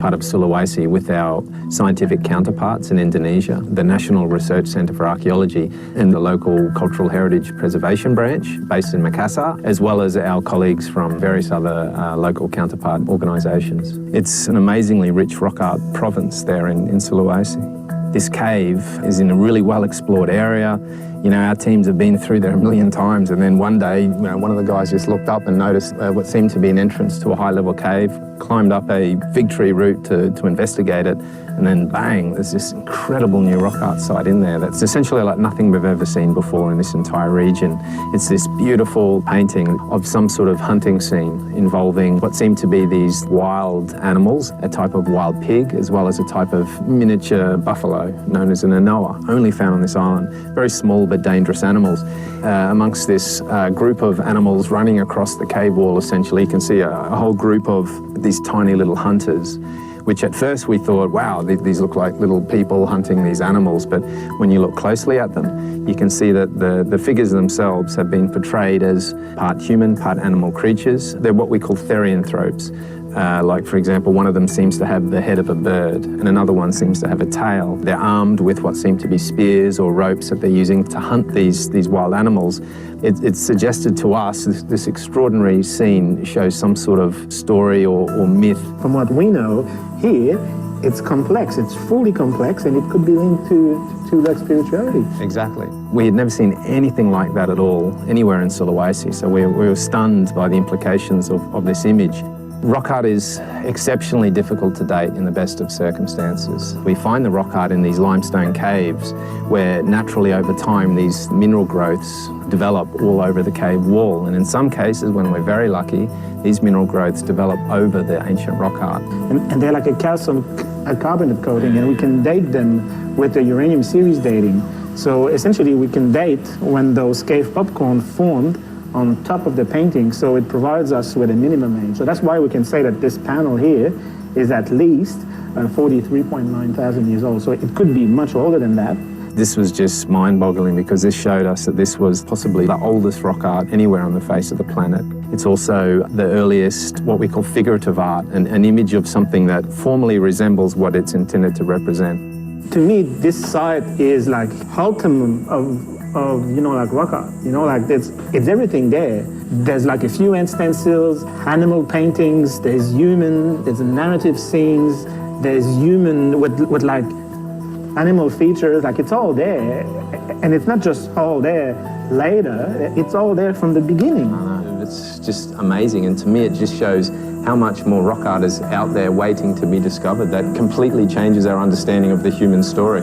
Part of Sulawesi with our scientific counterparts in Indonesia, the National Research Centre for Archaeology and the local Cultural Heritage Preservation Branch based in Makassar, as well as our colleagues from various other local counterpart organisations. It's an amazingly rich rock art province there in Sulawesi. This cave is in a really well-explored area. You know, our teams have been through there a million times, and then one day, one of the guys just looked up and noticed what seemed to be an entrance to a high-level cave, climbed up a fig tree root to investigate it, and then bang, there's this incredible new rock art site in there that's essentially like nothing we've ever seen before in this entire region. It's this beautiful painting of some sort of hunting scene involving what seem to be these wild animals, a type of wild pig, as well as a type of miniature buffalo known as an anoa, only found on this island. Very small but dangerous animals. Amongst this group of animals running across the cave wall, essentially, you can see a whole group of these tiny little hunters, which at first we thought, wow, these look like little people hunting these animals, but when you look closely at them, you can see that the figures themselves have been portrayed as part human, part animal creatures. They're what we call therianthropes. Like, for example, one of them seems to have the head of a bird and another one seems to have a tail. They're armed with what seem to be spears or ropes that they're using to hunt these wild animals. It's suggested to us this extraordinary scene shows some sort of story or myth. From what we know here, it's complex, it's fully complex, and it could be linked to like spirituality. Exactly. We had never seen anything like that at all anywhere in Sulawesi, so we were stunned by the implications of this image. Rock art is exceptionally difficult to date in the best of circumstances. We find the rock art in these limestone caves where naturally over time these mineral growths develop all over the cave wall, and in some cases, when we're very lucky, these mineral growths develop over the ancient rock art. And they're like a calcium carbonate coating, and we can date them with the uranium series dating. So essentially we can date when those cave popcorn formed on top of the painting, so it provides us with a minimum age. So that's why we can say that this panel here is at least 43.9 thousand years old. So it could be much older than that. This was just mind-boggling because this showed us that this was possibly the oldest rock art anywhere on the face of the planet. It's also the earliest, what we call figurative art, an image of something that formally resembles what it's intended to represent. To me, this site is like ultimate of like rock art, like it's everything there. There's like a few hand stencils, animal paintings, there's human, there's narrative scenes, there's human with like animal features, like it's all there. And it's not just all there later, it's all there from the beginning. It's just amazing, and to me it just shows how much more rock art is out there waiting to be discovered that completely changes our understanding of the human story.